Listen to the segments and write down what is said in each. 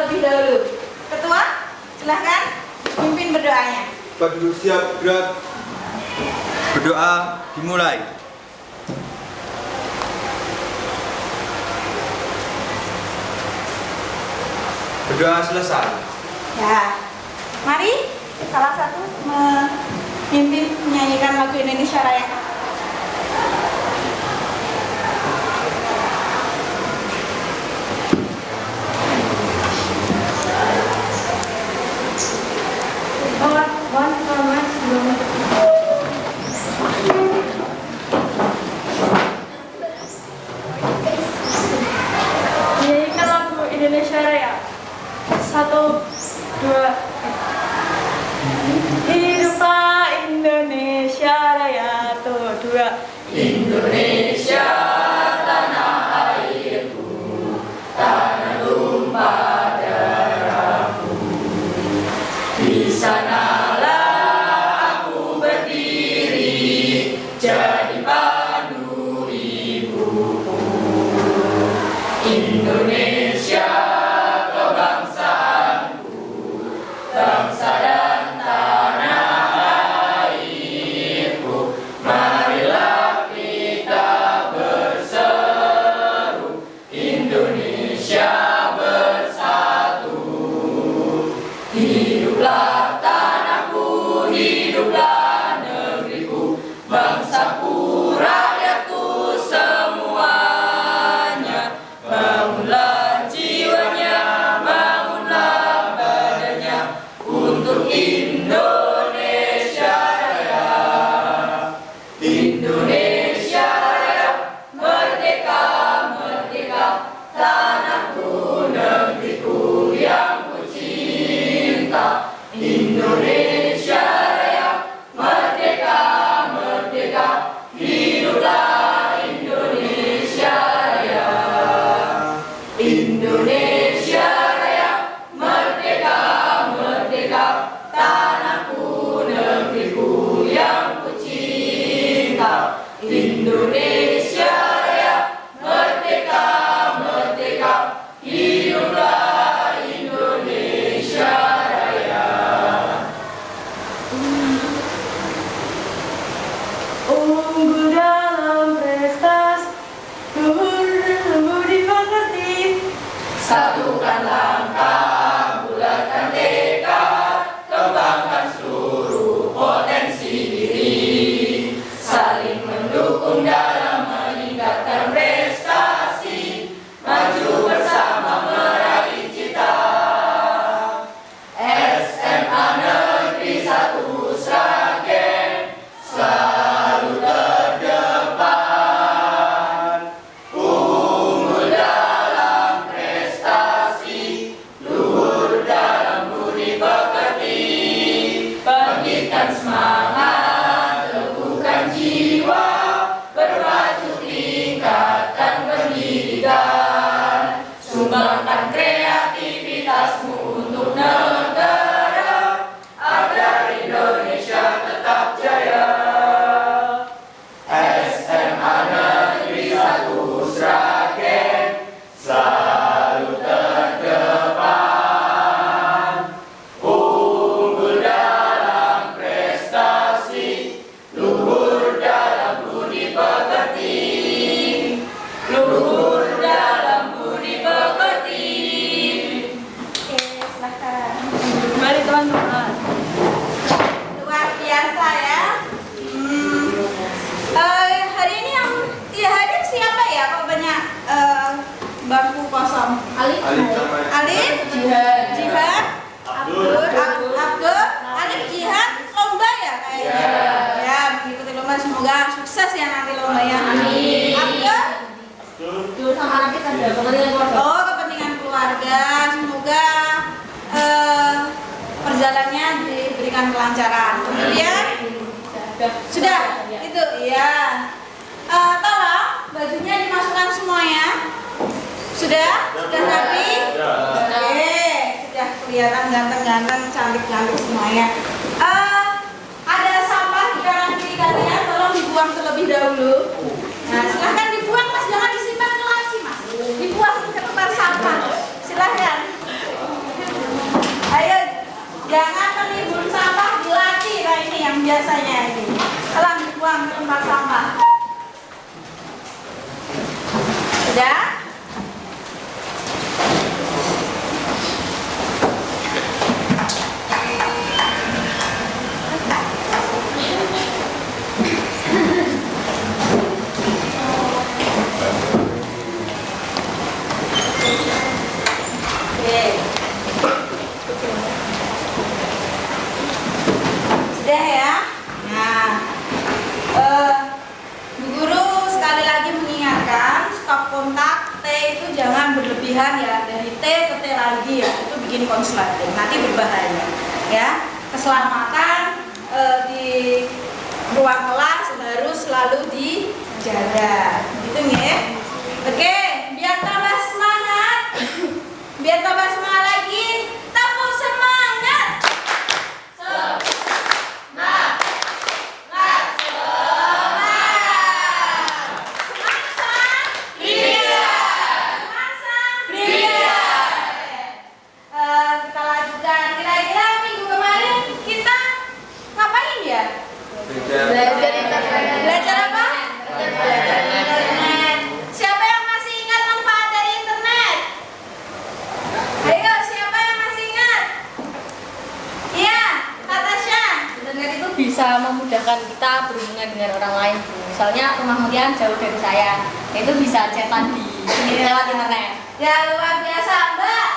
terlebih dahulu. Ketua, silahkan pimpin berdoanya. Bagi siap gerak. Berdoa dimulai. Berdoa selesai. Ya, mari salah satu memimpin menyanyikan lagu Indonesia Raya. Menyanyikan lagu Indonesia Raya. 1, 2, hiduplah Indonesia Raya. 1, 2. Indonesia tanah airku, tanah tumpah darahku. Di sanalah aku berdiri, jadi pandu ibuku. Indonesia kebangsaanku, bangsa dan tanah airku. Marilah kita berseru, Indonesia bersatu. Hiduplah tanahku, hiduplah negeriku, bangsaku, rakyatku semuanya. Bangunlah jiwanya, bangunlah badannya untuk Indonesia Raya. Indonesia Raya, merdeka, merdeka, tanahku, negeriku yang ku cinta. Indonesia Raya, merdeka, merdeka, hiduplah Indonesia Raya. Indonesia Raya, merdeka, merdeka, tanahku, negeriku yang ku cinta. Indonesia Raya, merdeka, merdeka, hiduplah Indonesia Raya. Unggul dalam prestasi, luhur dalam budi pekerti. Satukan langkah, bulatkan tekad, kembangkan seluruh potensi diri. Saling mendukung dalam meningkatkan prestasi, maju bersama meraih cita. SMA Negeri 1 Sragen selalu terdepan. Unggul dalam prestasi, luhur dalam budi pekerti. Bangkitkan semangat, teguhkan jiwa, bermaju tingkatkan pendidikan. Sumbangkan kreativitasmu untuk negara, agar Indonesia tetap jaya. SMA Negeri 1 Sragen selalu terdepan. Unggul dalam prestasi, luhur dalam budi pekerti. Luhur dalam budi pekerti. Oke, silahkan. Mari teman-teman. Luar biasa ya. Hari ini yang tidak hadir siapa ya? Kok banyak bangku kosong? Alif, Jihad, Abdul, Alif, Jihad, lomba ya kayaknya. Ya, mengikuti lomba, semoga sukses ya nanti lombanya. Abdul sama Alif ada kepentingan keluarga. Oh, kepentingan keluarga. Semoga perjalanannya diberikan kelancaran. Kemudian sudah itu ya. Tolong bajunya dimasukkan semuanya. Sudah rapi. Oke, sudah kelihatan ganteng-ganteng, cantik-cantik semuanya. Ada sampah di kanan kiri kalian, tolong dibuang terlebih dahulu. Nah, silahkan dibuang mas, jangan disimpan ke laci mas. Dibuang ke tempat sampah. Silahkan. Jangan menimbun sampah dilatih. Nah ini yang biasanya ini. Selang dibuang ke tempat sampah. Sudah? Sudah ya. Nah, Bu Guru sekali lagi mengingatkan stop kontak T itu jangan berlebihan ya, dari T ke T lagi ya, itu bikin konsleting, nanti berbahaya ya. Keselamatan di ruang kelas harus selalu dijaga, gitu ya. Oke, biar tambah semangat, biar tambah semangat lagi, tepuk semangat. Kita lanjutkan. Kira-kira minggu kemarin kita ngapain ya? Belajar internet. Belajar apa? Belajar internet. Siapa yang masih ingat manfaat dari internet? Ayo, siapa yang masih ingat? Iya, Kak Tasya. Internet itu bisa memudahkan kita berhubungan dengan orang lain. Misalnya rumah kalian jauh dari saya, itu bisa chatan di lewat internet. Ya, luar biasa, Mbak.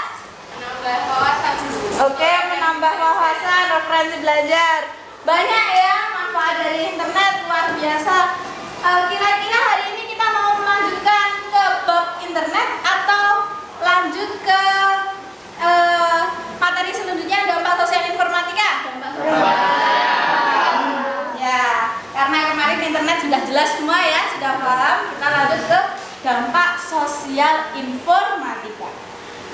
Menambah wawasan. Oke, menambah wawasan, referensi belajar. Banyak ya manfaat dari internet, luar biasa. Kira-kira hari ini kita mau melanjutkan ke bab internet atau lanjut ke materi selanjutnya, dampak sosial informatika? Ya, karena kemarin internet sudah jelas semua ya, sudah paham. Kita lanjut ke dampak sosial informatika.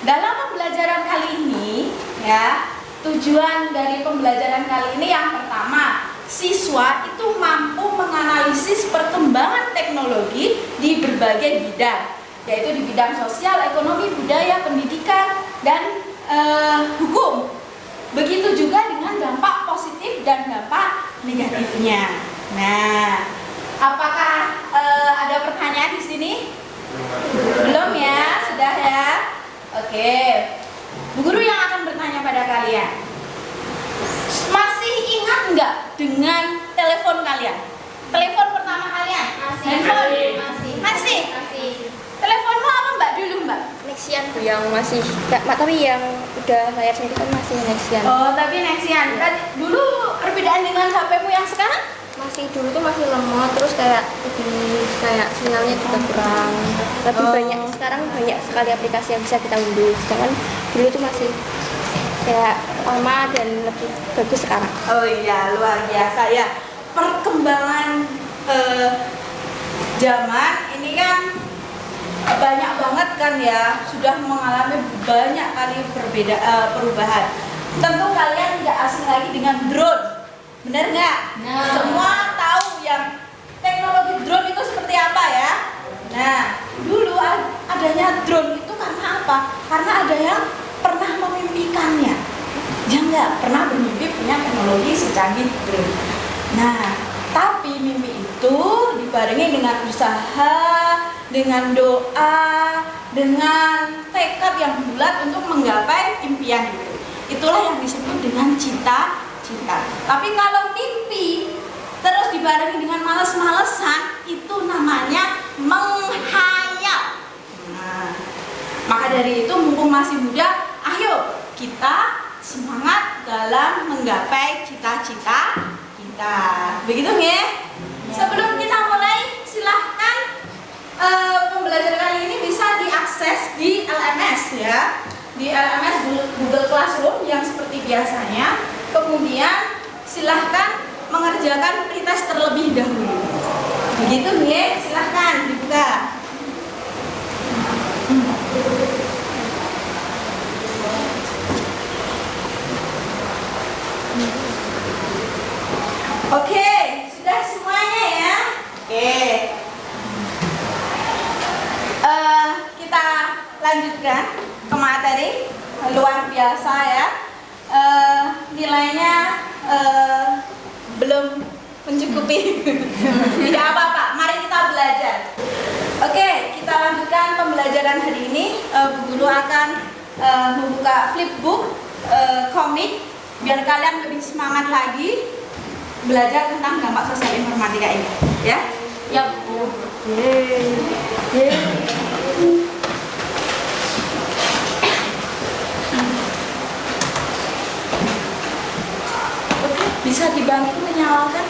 Dalam pembelajaran kali ini, ya, tujuan dari pembelajaran kali ini yang pertama, siswa itu mampu menganalisis perkembangan teknologi di berbagai bidang, yaitu di bidang sosial, ekonomi, budaya, pendidikan, dan hukum. Begitu juga dengan dampak positif dan dampak negatifnya. Nah, apakah ada pertanyaan di sini? Belum ya? Sudah ya? Oke. Bu Guru yang akan bertanya pada kalian, masih ingat nggak dengan telepon kalian? Telepon pertama kalian? Handphone? Masih? Teleponmu apa Mbak dulu Mbak? Nexian tuh yang masih tapi yang udah layar sendiri kan masih Nexian. Oh, tapi Nexian. Kan dulu perbedaan dengan HP-mu yang sekarang? Masih dulu tuh masih lemot, terus kayak lebih kayak sinyalnya juga kurang. Lebih banyak sekarang banyak sekali aplikasi yang bisa kita unduh. Sedangkan dulu tuh masih kayak lama dan lebih bagus sekarang. Oh iya, luar biasa ya. Perkembangan zaman ini kan banyak banget kan ya, sudah mengalami banyak kali perubahan. Tentu kalian tidak asing lagi dengan drone, benar nggak? Nah. Semua tahu yang teknologi drone itu seperti apa ya. Nah, dulu adanya drone itu karena apa? Karena ada yang pernah memimpikannya. Dia nggak pernah bermimpi punya teknologi secanggih drone. Nah, tapi mimpi itu dibarengi dengan usaha, dengan doa, dengan tekad yang bulat untuk menggapai impian itu. Itulah yang disebut dengan cita-cita. Tapi kalau mimpi terus dibarengi dengan males-malesan, itu namanya menghayal. Nah, maka dari itu mumpung masih muda, ayo kita semangat dalam menggapai cita-cita kita. Begitu ya? Sebelum kita mulai, silahkan pembelajaran kali ini bisa diakses di LMS ya, di LMS Google Classroom yang seperti biasanya. Kemudian silahkan mengerjakan pretest terlebih dahulu. Begitu ya, silahkan dibuka. Oke, sudah semuanya ya. Oke. Kita lanjutkan ke materi luar biasa ya. nilainya belum mencukupi. Tidak apa-apa, mari kita belajar. Oke, kita lanjutkan pembelajaran hari ini. Bu Guru akan membuka flipbook komik biar kalian lebih semangat lagi belajar tentang dampak sosial informatika ini, ya. Ya, Bu. Oke, bisa dibantu menyalakan?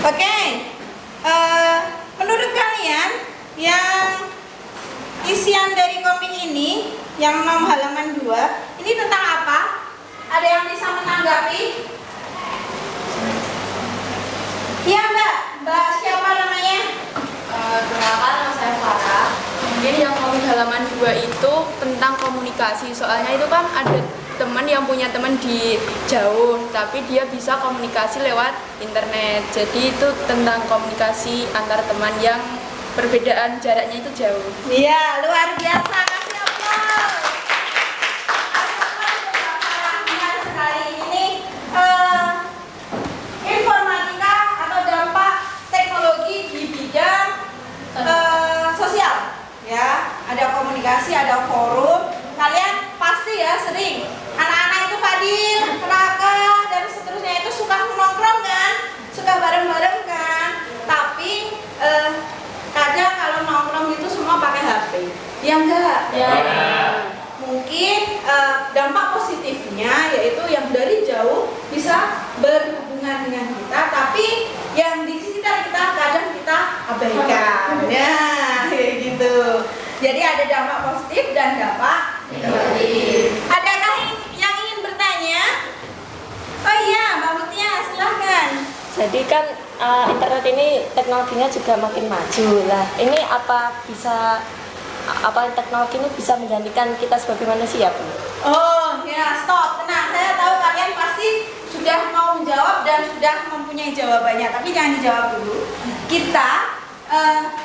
Oke, menurut kalian yang isian dari komik ini yang 6 halaman 2 ini tentang apa? Ada yang bisa menanggapi? Iya Mbak siapa namanya? Kenalkan, nama saya Farah. Mungkin yang komik halaman 2 itu tentang komunikasi. Soalnya itu kan ada teman yang punya teman di jauh, tapi dia bisa komunikasi lewat internet. Jadi itu tentang komunikasi antar teman yang perbedaan jaraknya itu jauh. Iya, luar biasa. Kasih aplaus. Benar sekali. Ini informatika atau dampak teknologi di bidang sosial. Ya, ada komunikasi, ada forum. Kalian pasti ya sering. Anak-anak itu Fadil, Raka, dan seterusnya itu suka nongkrong kan, suka bareng-bareng kan. Tapi kadang kalau nongkrong itu semua pakai HP. Ya enggak? Ya. Mungkin dampak positifnya yaitu yang dari jauh bisa berhubungan dengan kita, tapi yang di sekitar kita kadang kita abaikan. Ya, kayak gitu. Jadi ada dampak positif dan dampak negatif. Adakah yang ingin bertanya? Oh iya, Mbak Mutia, silahkan. Jadi kan internet ini teknologinya juga makin maju lah. Ini apa teknologi ini bisa menggantikan kita sebagai manusia, Bu? Oh ya, stop, tenang. Saya tahu kalian pasti sudah mau menjawab dan sudah mempunyai jawabannya, tapi jangan dijawab dulu. Kita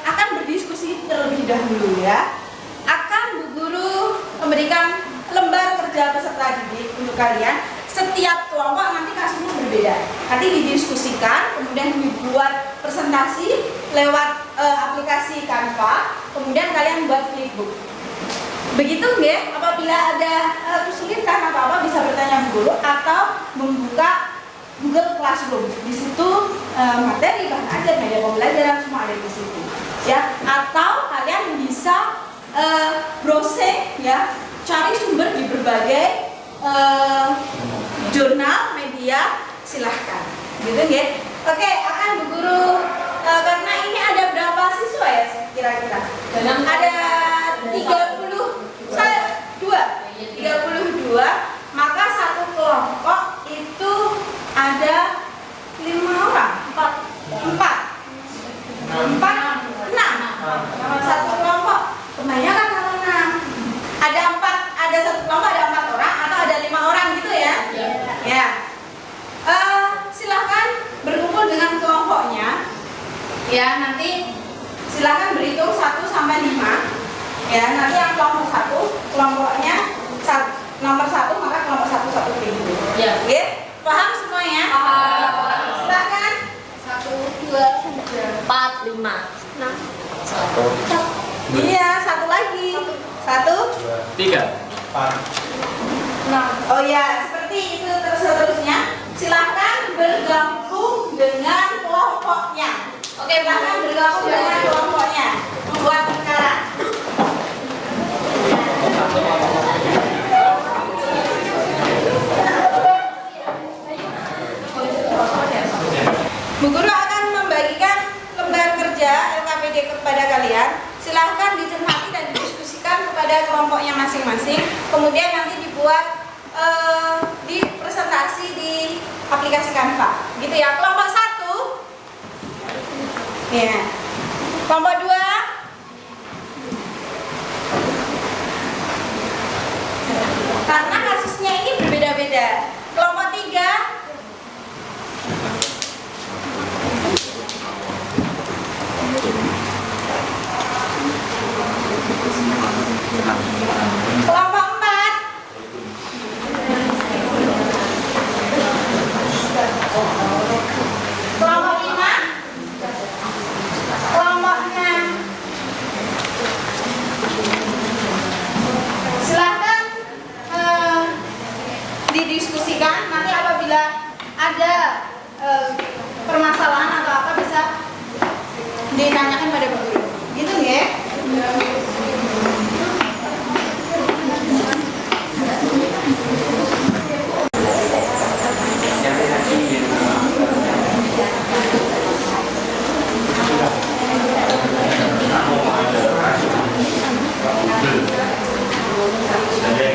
akan berdiskusi terlebih dahulu ya. Akan Bu Guru memberikan lembar kerja peserta didik untuk kalian. Setiap kelompok nanti kasusnya berbeda. Nanti didiskusikan, kemudian dibuat presentasi lewat aplikasi Canva, kemudian kalian buat flipbook. Begitu nggih? Apabila ada kesulitan atau apa bisa bertanya Bu Guru atau membuka Google Classroom. Di situ materi bahan ajar, media pembelajaran semua ada di situ. Ya, atau kalian bisa browsing ya, cari sumber di berbagai jurnal, media, silahkan. Gitu ya. Oke, akan Bu Guru karena ini ada berapa siswa ya kira-kira? Ada 32, maka satu kelompok itu ada 5 orang, 6 satu kelompok. Kebanyakan kalau 6 ada satu kelompok ada 4 orang atau ada 5 orang gitu ya. Ya. Silahkan berkumpul dengan kelompoknya. Ya, nanti silahkan berhitung 1 sampai 5. Ya, nanti yang kelompok 1, kelompoknya nomor 1, maka kelompok 1 satu pintu. Ya. Oke? Paham semuanya? Paham. Silahkan. 1, 2, 4, 5. 6. Iya, satu lagi. 1, 3, 6. Oh ya, seperti itu seterusnya. Silahkan bergabung dengan kelompoknya. Oke, silahkan bergabung dengan kelompoknya. Membuat perkara. Bu Guru akan membagikan lembar kerja LKPD kepada kalian. Silahkan dicermati dan didiskusikan kepada kelompoknya masing-masing. Kemudian nanti dibuat di presentasi di aplikasi Canva. Gitu ya. Kelompok 1 Ya. Kelompok 2. Karena kasusnya ini berbeda-beda. Kelompok 3. Kelompok 4. Kelompok 5. Kelompok 6. Silahkan didiskusikan. Nanti apabila ada permasalahan atau apa bisa ditanyakan pada Pak Guru. Gitu ya.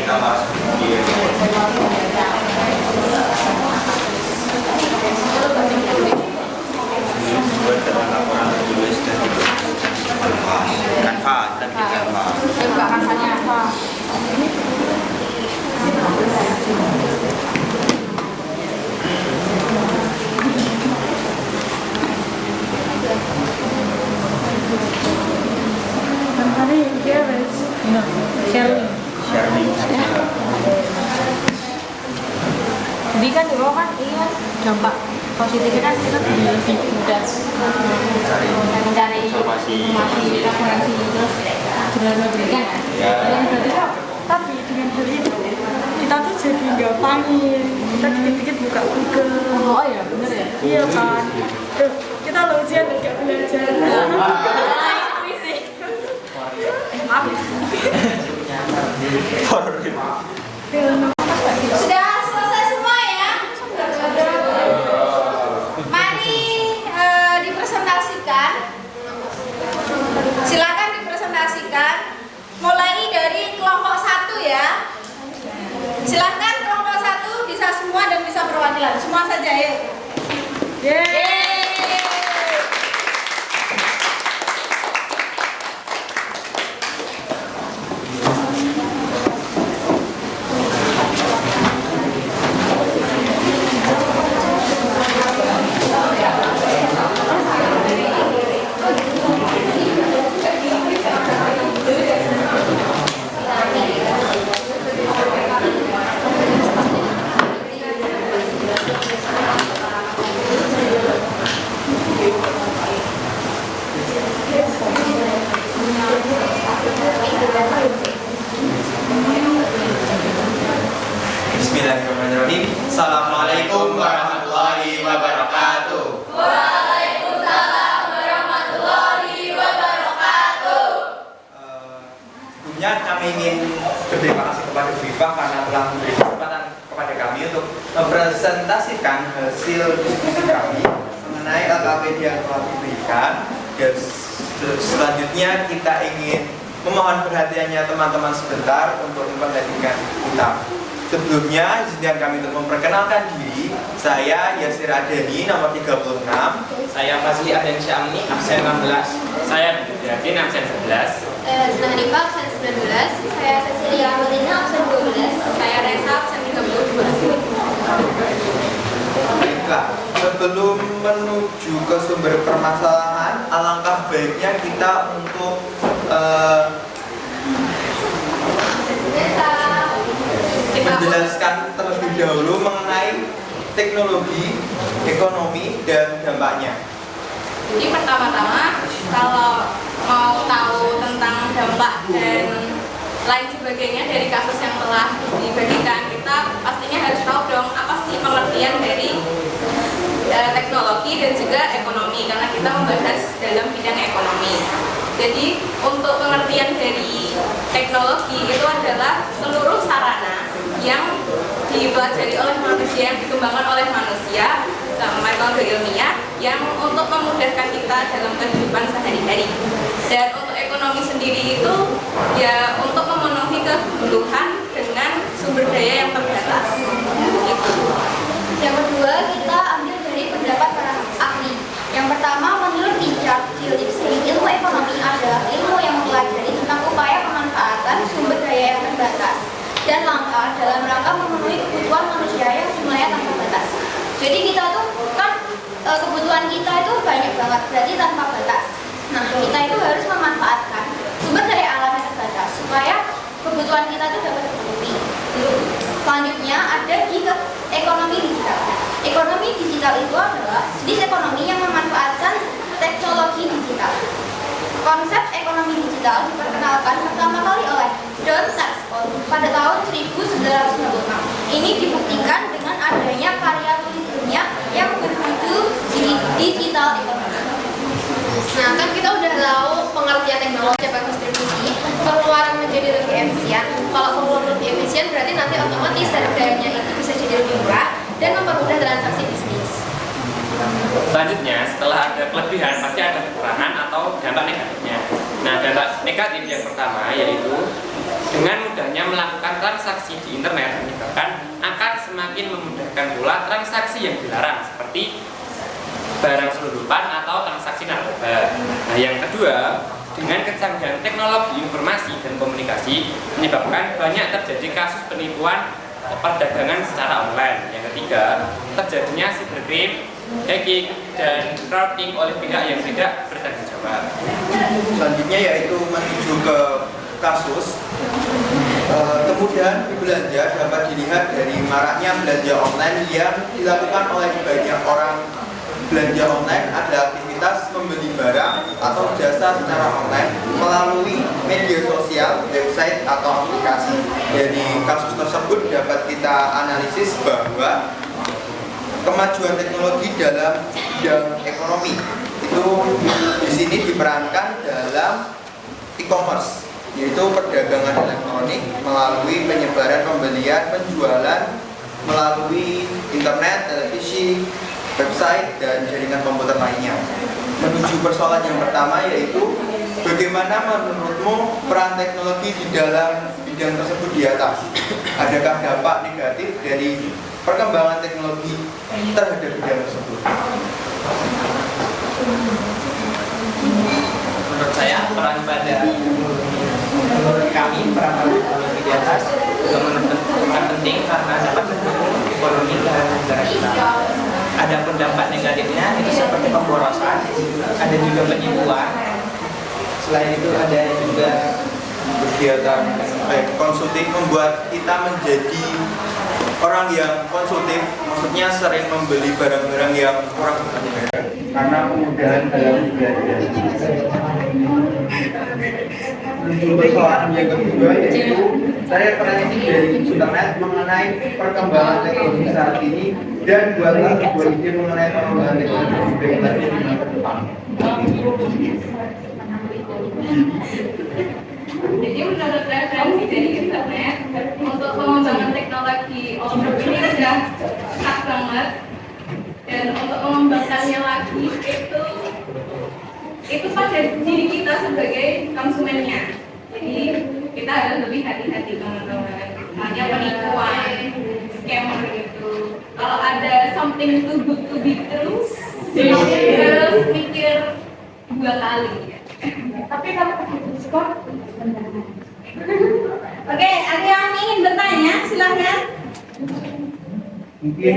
Kita masuk buat laporan tertulis dan Canva dan di Canva. Saya buka rasanya apa? Sharing. Jadi kan di bawah kan ini kan dampak positifnya kan kita lebih mudah mencari informasi, referensi terus benar memberikan kan. Dan berarti kok, tapi dengan hal itu kita tuh jadi nggak panik, kita dikit-dikit buka Google. Oh iya bener ya. Iya kan, tuh kita lo ujian dan nggak belajar. Maaf ya. Sudah selesai semua ya? Mari dipresentasikan. Silakan dipresentasikan. Mulai dari kelompok 1 ya. Silakan kelompok 1 bisa semua dan bisa perwakilan. Semua saja ya. Yeay. Bismillahirrahmanirrahim. Assalamualaikum warahmatullahi wabarakatuh. Waalaikumsalam warahmatullahi wabarakatuh. Sebelumnya kami ingin berterima kasih kepada Viva karena telah memberi kesempatan kepada kami untuk mempresentasikan hasil diskusi kami mengenai LKPD yang telah diberikan. Dan selanjutnya kita ingin memohon perhatiannya teman-teman sebentar untuk memperhatikan kita. Sebelumnya, izinkan kami untuk memperkenalkan diri. Saya Yasir Adani, nomor 36. Saya Fazli Aden Syamni, absen 16. Saya Yakin, absen 11. Saya Zina Hanifah, absen 19. Saya Cecilia Amelina, absen 12. Saya Reza, absen 32. Baiklah, sebelum menuju ke sumber permasalahan, alangkah baiknya kita untuk menjelaskan terlebih dahulu mengenai teknologi, ekonomi, dan dampaknya. Jadi pertama-tama kalau mau tahu tentang dampak dan lain sebagainya dari kasus yang telah dibagikan, kita pastinya harus tahu dong apa sih pengertian dari teknologi dan juga ekonomi, karena kita membahas dalam bidang ekonomi. Jadi untuk pengertian dari teknologi itu adalah seluruh sarana yang dipelajari oleh manusia, yang dikembangkan oleh manusia, metode ilmiah yang untuk memudahkan kita dalam kehidupan sehari-hari. Dan untuk ekonomi sendiri itu ya untuk memenuhi kebutuhan dengan sumber daya yang terbatas. Gitu. Yang kedua, kita ambil dari pendapat para ahli. Yang pertama, menurut Richard Jadi kita tuh kan kebutuhan kita itu banyak banget, berarti tanpa batas. Nah, kita itu harus memanfaatkan sumber daya alam yang terbatas supaya kebutuhan kita itu dapat terpenuhi. Selanjutnya ada di ekonomi digital. Ekonomi digital itu adalah jenis ekonomi yang memanfaatkan teknologi digital. Konsep ekonomi digital diperkenalkan pertama kali oleh Don Taskol pada tahun 1996. Ini dibuktikan dengan adanya karya tulis ilmiah yang berjudul Digital Economy. Nah, kan kita udah tahu pengertian teknologi dapat distribusi, pengeluaran menjadi lebih efisien. Kalau pengeluaran lebih efisien berarti nanti otomatis dayanya itu bisa jadi lebih murah dan mempermudah transaksi bisnis. Selanjutnya, setelah ada kelebihan pasti ada kekurangan atau dampak negatifnya. Nah, dampak negatif yang pertama yaitu dengan mudahnya melakukan transaksi di internet menyebabkan akan semakin memudahkan pula transaksi yang dilarang seperti barang selundupan atau transaksi narkoba. Nah, yang kedua, dengan kecanggihan teknologi informasi dan komunikasi menyebabkan banyak terjadi kasus penipuan perdagangan secara online. Yang ketiga, terjadinya cybercrime, hacking, dan crowding oleh pihak yang tidak bertanggung jawab. Selanjutnya yaitu menuju ke kasus. Kemudahan belanja dapat dilihat dari maraknya belanja online yang dilakukan oleh banyak orang. Belanja online adalah aktivitas membeli barang atau jasa secara online melalui media sosial, website, atau aplikasi. Dari kasus tersebut dapat kita analisis bahwa kemajuan teknologi dalam bidang ekonomi itu di sini diperankan dalam e-commerce, yaitu perdagangan elektronik melalui penyebaran pembelian, penjualan melalui internet, televisi, website, dan jaringan komputer lainnya. Menuju persoalan yang pertama yaitu bagaimana menurutmu peran teknologi di dalam bidang tersebut di atas? Adakah dampak negatif dari perkembangan teknologi terhadap bidang tersebut? Menurut saya peran menurut kami peran teknologi di atas sangat penting karena dapat mendukung ekonomi dan negara kita. Ada dampak negatifnya itu seperti pemborosan, ada juga penipuan. Selain itu ada juga Kegiatan konsumtif membuat kita menjadi orang yang konsumtif, maksudnya sering membeli barang-barang yang kurang berharga karena kemudahan dalam belanja. Menuju persoalan yang kedua yaitu saya referensi dari internet mengenai perkembangan teknologi saat ini dan buatlah sebuah ide mengenai perkembangan teknologi tadi di masa depan. Jadi menurut referensi dari internet untuk pengembangan teknologi online ini sudah sangat banget, dan untuk mengembangkannya lagi itu pada diri kita sebagai konsumennya. Jadi kita harus lebih hati-hati teman-teman. Hanya penipuan, scammer gitu. Kalau ada something too good to be true, harus mikir 2 kali. Tapi kalau pakai diskon, oke, ada yang ingin bertanya? Silahkan. Mungkin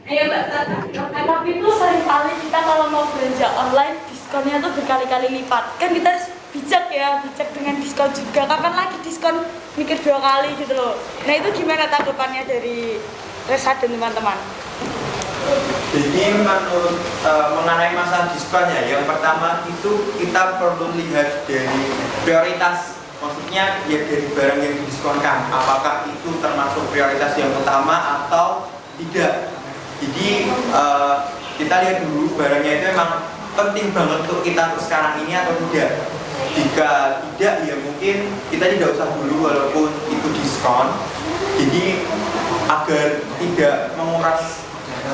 Ayo Mbak Sasa. Tapi itu seringkali kita kalau mau belanja online diskonnya tuh berkali-kali lipat. Kan kita harus bijak ya, bijak dengan diskon juga. Kapan lagi diskon mikir 2 kali gitu loh. Nah itu gimana tanggapannya dari Resa dan teman-teman? jadi menurut mengenai masa diskonnya, yang pertama itu kita perlu lihat dari prioritas, maksudnya ya dari barang yang didiskonkan, apakah itu termasuk prioritas yang utama atau tidak. Jadi kita lihat dulu barangnya itu emang penting banget untuk kita untuk sekarang ini atau tidak. Jika tidak ya mungkin kita tidak usah dulu walaupun itu diskon. Jadi agar tidak menguras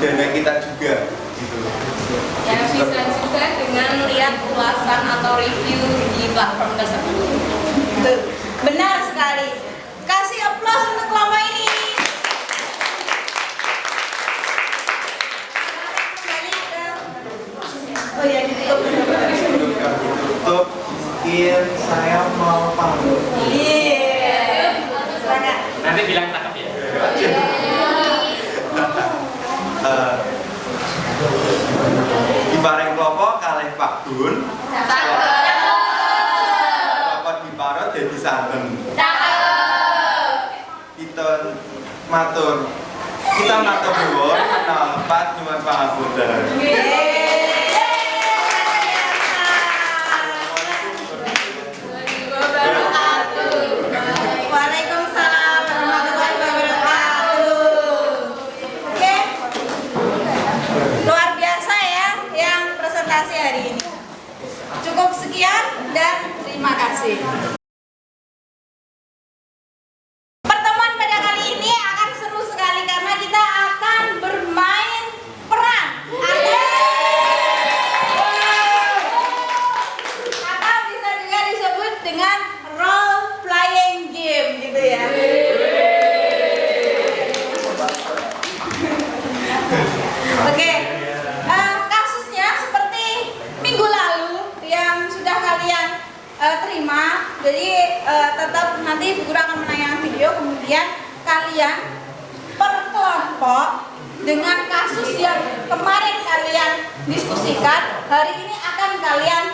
dana kita juga gitu. Ya bisa juga dengan lihat ulasan atau review di platform tersebut. Tuh, benar sekali. Kasih aplaus untuk kelompok ini. Oh ya, ditutup. Sebelum kami tutup, mungkin saya mau pamit. Iya. Sangat. Nanti bilang cakep ya. matur. Kita matur nuwun menapa nyuwun pangapunten. Waalaikumsalam warahmatullahi wabarakatuh. Oke, luar biasa ya yang presentasi hari ini. Cukup sekian dan terima kasih. Pertemuan pada kali ini akan seru sekali karena kita akan bermain peran. Atau bisa juga disebut dengan role playing game gitu ya. Oke, kasusnya seperti minggu lalu yang sudah kalian terima. Jadi tetap nanti Bu Guru akan menayangkan video, kemudian kalian per kelompok dengan kasus yang kemarin kalian diskusikan, hari ini akan kalian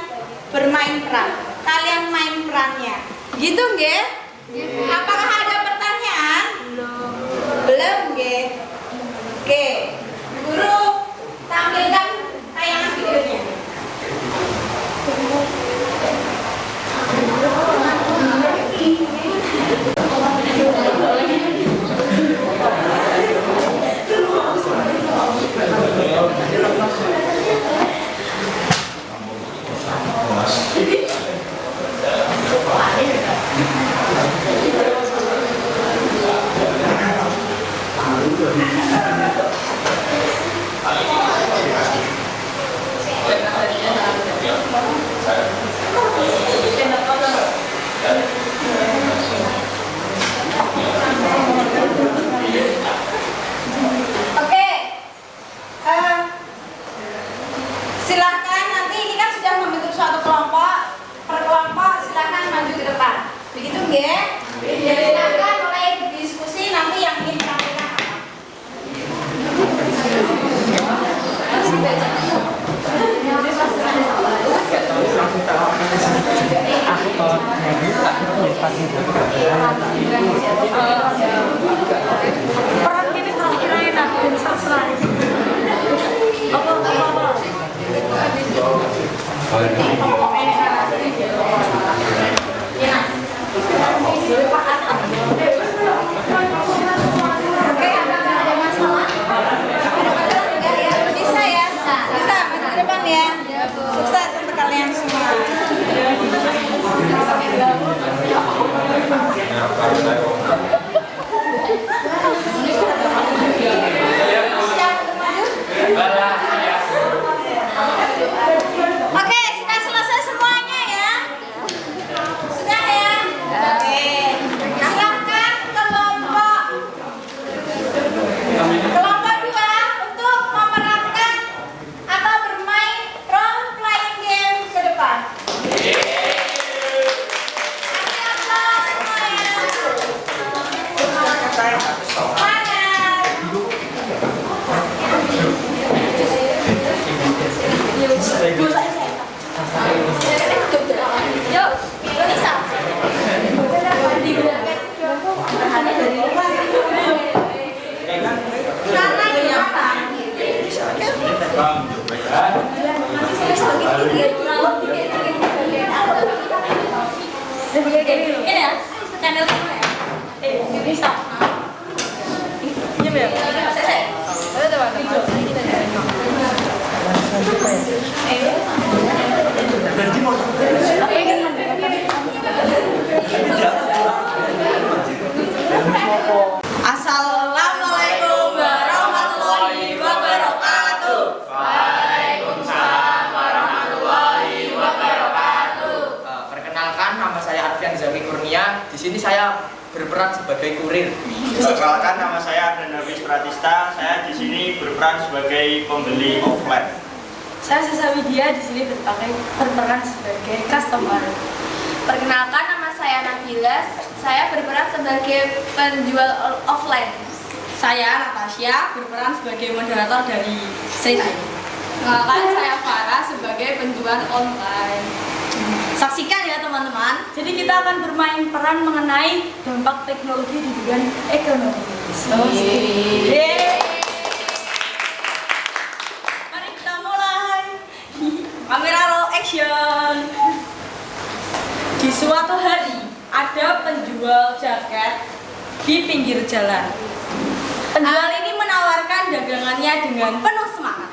bermain peran. Kalian main perannya. Gitu nggih? Apakah ada pertanyaan? Belum nggih? Oke. Guru tampilkan tayangan videonya. Oke, silahkan nanti ini kan sudah membentuk suatu kelompok, per kelompok silahkan maju ke depan. Begitu nggih? Jadi silahkan mulai berdiskusi nanti yang ingin ditampilkan apa. Peran ini terakhir enak dan sastra. Apa? Oke, apakah ada masalah? Bisa ya? Bisa, maju ke depan ya. Sukses untuk kalian semua. Siap untuk maju? Oke, sudah selesai semuanya ya? Sudah ya? Oke. Silakan kelompok 2 untuk memerankan atau bermain role playing game ke depan. Kasih aplaus semuanya. Semangat. Yuk, bisa. Karena kenapa? Ini ya, channel semua ya. Bisa. Iya, ya. Selesai. Ayo teman-teman, kita Assalamualaikum warahmatullahi wabarakatuh. Waalaikumsalam warahmatullahi wabarakatuh. Perkenalkan, nama saya Arfian Zami Kurnia. Di sini saya berperan sebagai kurir. Perkenalkan, nama saya Abdan Hafiz Pratista. Saya di sini berperan sebagai pembeli offline. Saya Sisa Widya, di sini berperan sebagai customer. Perkenalkan, nama saya Nabila. Saya berperan sebagai penjual offline. Saya Natasha, berperan sebagai moderator dari cerita ini. Perkenalkan, saya Farah sebagai penjual online. Saksikan ya teman-teman. Jadi kita akan bermain peran mengenai dampak teknologi di bidang ekonomi. Yeay. Mari kita mulai. Kamera roll action. Di suatu hari ada penjual jaket di pinggir jalan. Penjual ini menawarkan dagangannya dengan penuh semangat.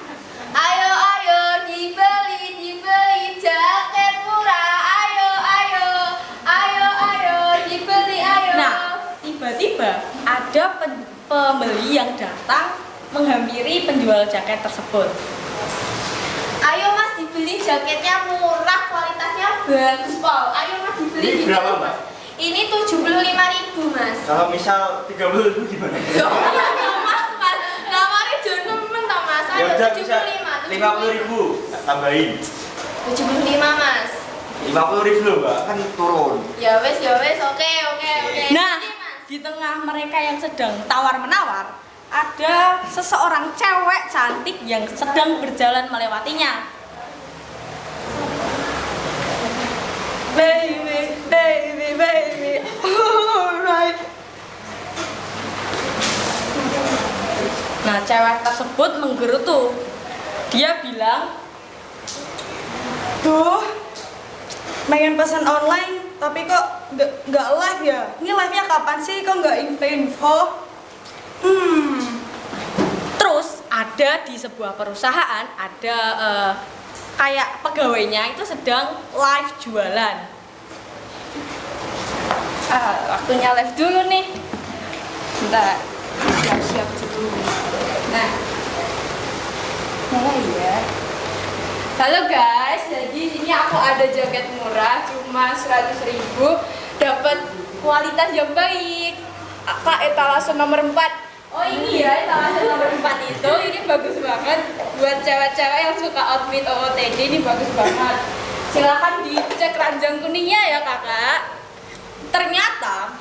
Ayo ayo dibeli jaket murah. Ayo ayo dibeli ayo. Nah, tiba-tiba ada pembeli yang datang menghampiri penjual jaket tersebut. Ayo mas dibeli jaketnya murah, kualitasnya bagus Paul. Ayo mas dibeli. Ini berapa, Mbak? Ini 75.000 mas. Kalau misal 30.000 gimana? Mas, namanya Jonemen toh mas. Ya Ayo udah bisa 75. 50.000 tambahin. 75 mas. 50.000 loh, Mbak, kan turun. Ya wes, oke. Nah, di tengah mereka yang sedang tawar-menawar, ada seseorang cewek cantik yang sedang berjalan melewatinya. Baby, alright. Nah, cewek tersebut menggerutu. Dia bilang, Tuh, pengen pesan online, tapi kok nggak live ya? Ini live-nya kapan sih? Kok nggak info? terus ada di sebuah perusahaan ada kayak pegawainya itu sedang live jualan. Waktunya live dulu nih. Bentar, siap dulu. Nah, Mulai ya. Halo guys, jadi ini aku ada jaket murah cuma 100.000, dapat kualitas yang baik. Kak, etalase nomor 4. Oh ini ya, etalase nomor 4 itu, ini bagus banget buat cewek-cewek yang suka outfit OOTD, ini bagus banget. Silakan dicek ranjang kuningnya ya kakak. ternyata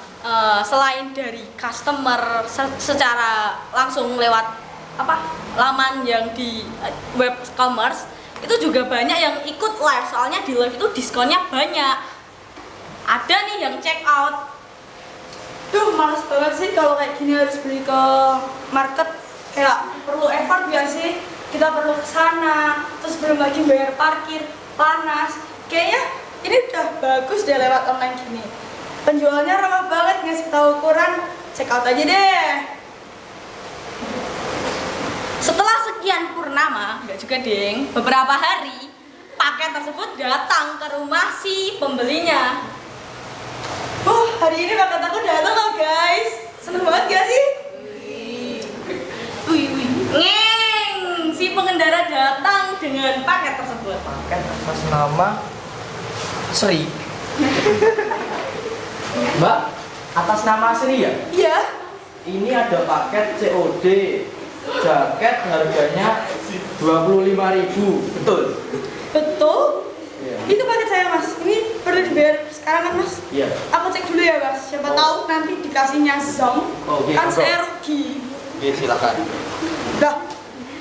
selain dari customer secara langsung lewat laman yang di web commerce, itu juga banyak yang ikut live, soalnya di live itu diskonnya banyak. Ada nih yang check out. Duh, males banget sih kalau kayak gini harus beli ke market. Kayak perlu effort gak sih? Kita perlu ke sana, terus belum lagi bayar parkir, panas. Kayaknya ini udah bagus deh lewat online gini. Penjualnya ramah banget, ngasih tahu ukuran, check out aja deh. Setelah sekian purnama, enggak juga ding, beberapa hari paket tersebut datang ke rumah si pembelinya. Hari ini paket aku datang loh guys. Seneng banget gak sih? Ngeng, si pengendara datang dengan paket tersebut. Paket atas nama Sri. Mbak, atas nama Sri ya? Iya. Ini ada paket COD. Jaket harganya 25.000, betul? Betul? Iya. Itu paket saya mas. Ini perlu dibayar sekarang kan mas? Iya. Aku cek dulu ya mas. Siapa tahu nanti dikasihnya zong. Oh, iya, Kan bro. saya rugi. Oke, silakan. Lah,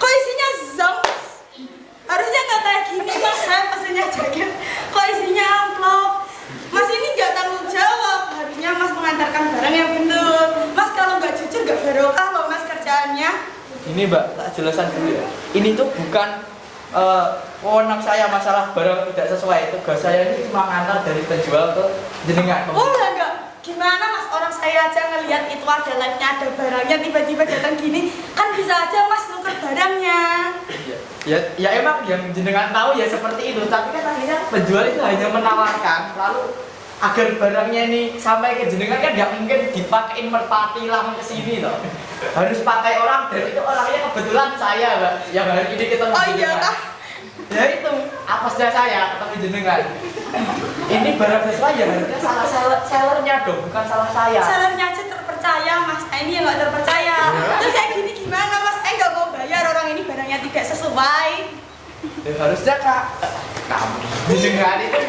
kok isinya zong mas? Harusnya nggak kayak gini mas. Saya pesennya jaket. Kok isinya amplop? Mas ini nggak tanggung jawab. Harusnya mas mengantarkan barang yang benar. Mas kalau nggak jujur nggak barokah loh mas kerjaannya. Ini Mbak, tak jelaskan dulu ya. Ini tuh bukan wewenang saya masalah barang tidak sesuai. Tugas saya ini cuma ngantar dari penjual ke jenengan. Oh lah enggak. Gimana mas, orang saya aja ngelihat itu ada live-nya, ada barangnya, tiba-tiba datang gini, kan bisa aja mas nuker barangnya. Ya emang yang jenengan tahu ya seperti itu, tapi kan akhirnya penjual itu hanya menawarkan, lalu agar barangnya ini sampai ke jenengan kan nggak mungkin dipakein merpati langsung ke sini loh. Harus pakai orang, dan itu orangnya kebetulan saya Mbak, yang hari ini ketemu Oh iya jenengan. kah? Ya itu, apesnya saya ketemu jenengan. Ini barang sesuai ya harusnya salah sellernya dong, bukan salah saya. Sellernya aja terpercaya mas, ini yang nggak terpercaya. Terus kayak gini gimana mas? Nggak mau bayar, orang ini barangnya tidak sesuai. Ya, harusnya kamu jenengan itu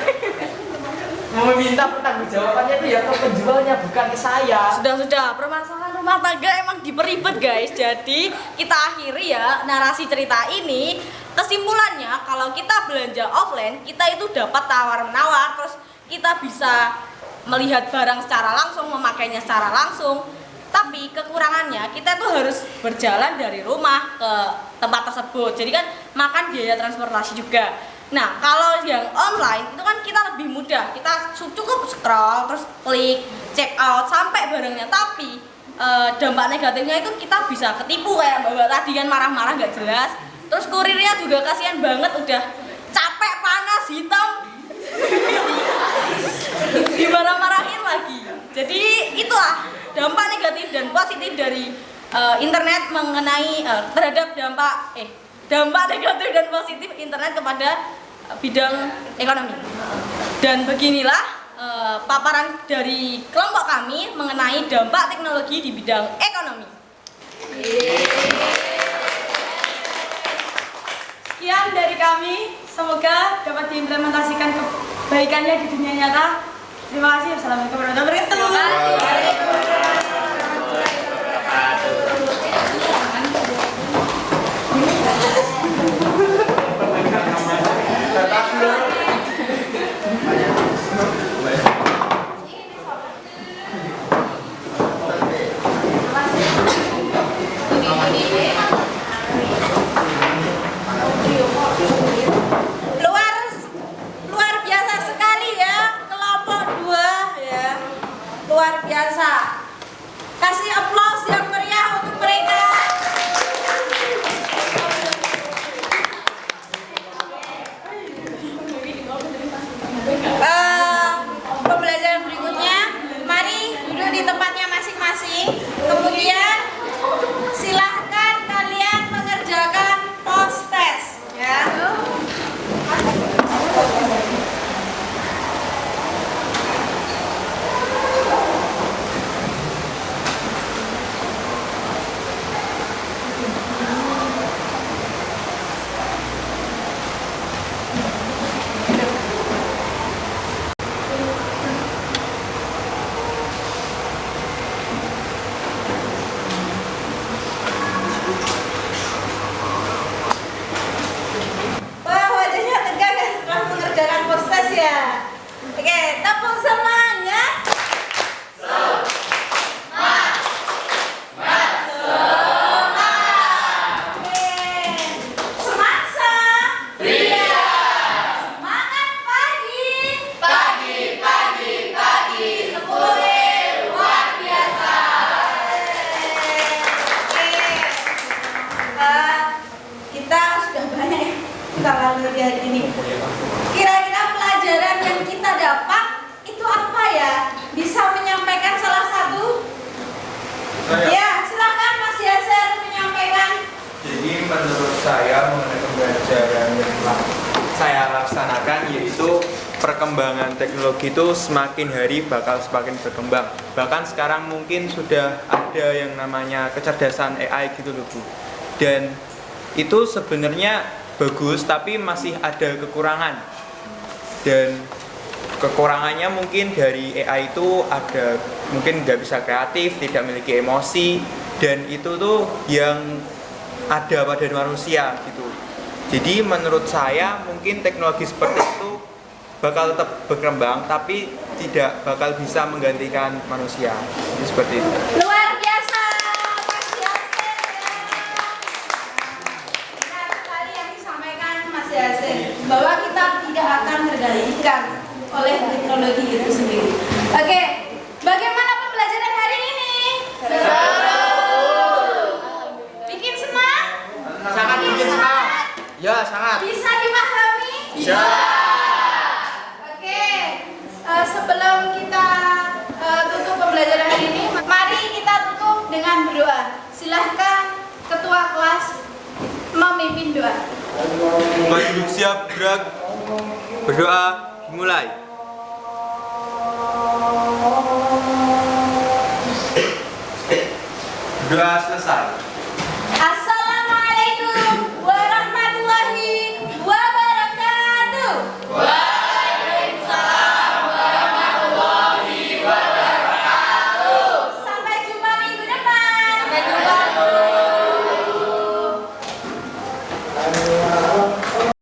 mau meminta pertanggungjawabannya itu ya ke penjualnya, bukan ke saya. Sudah, permasalahan rumah tangga emang diperibet guys. Jadi kita akhiri ya narasi cerita ini. Kesimpulannya kalau kita belanja offline, kita itu dapat tawar-menawar, terus kita bisa melihat barang secara langsung, memakainya secara langsung. Tapi kekurangannya kita tuh harus berjalan dari rumah ke tempat tersebut. Jadi kan makan biaya transportasi juga. Nah, kalau yang online itu kan kita lebih mudah. Kita cukup scroll, terus klik, check out sampai barangnya. Tapi dampak negatifnya itu kita bisa ketipu kayak Mbak tadi kan marah-marah nggak jelas. Terus kurirnya juga kasihan banget, udah capek, panas, hitam, dimarah-marahin lagi. Jadi itulah dampak negatif dan positif dari internet mengenai terhadap dampak negatif dan positif internet kepada bidang ekonomi. Dan beginilah paparan dari kelompok kami mengenai dampak teknologi di bidang ekonomi. Sekian dari kami, semoga dapat diimplementasikan kebaikannya di dunia nyata. Terima kasih. Assalamualaikum warahmatullahi wabarakatuh. Luar biasa sekali ya kelompok 2 ya. Luar biasa. Kasih aplaus yang meriah untuk mereka. Pembelajaran berikutnya, mari duduk di tempatnya masing-masing. Kemudian silahkan kalian mengerjakan post test ya. Wah, wajahnya tegang ya setelah mengerjakan post test ya. Oke, tepuk semuanya. Kita sudah banyak ya kita lalui di hari ini. Kira-kira pelajaran yang kita dapat itu apa ya? Bisa menyampaikan salah satu? Ya, silakan Mas Yasser menyampaikan. Jadi menurut saya mengenai pembelajaran yang saya laksanakan yaitu perkembangan teknologi itu semakin hari bakal semakin berkembang. Bahkan sekarang mungkin sudah ada yang namanya kecerdasan AI gitu loh Bu. Dan itu sebenarnya bagus tapi masih ada kekurangan. Dan kekurangannya mungkin dari AI itu ada mungkin nggak bisa kreatif, tidak memiliki emosi, dan itu tuh yang ada pada manusia gitu. Jadi menurut saya mungkin teknologi seperti itu bakal tetap berkembang tapi tidak bakal bisa menggantikan manusia. Jadi seperti itu. Luar biasa Mas Yasser ya. Benar sekali yang disampaikan Mas Yasser bahwa kita tidak akan tergantikan oleh teknologi itu sendiri. Oke, bagaimana pembelajaran hari ini? Bikin semangat? Sangat bikin semangat. Ya, sangat. Bisa dipahami? Bisa. Oke, sebelum kita tutup pembelajaran hari ini, mari kita tutup dengan berdoa. Silahkan Ketua kelas memimpin doa. Maju siap gerak. Berdoa mulai. Berdoa selesai.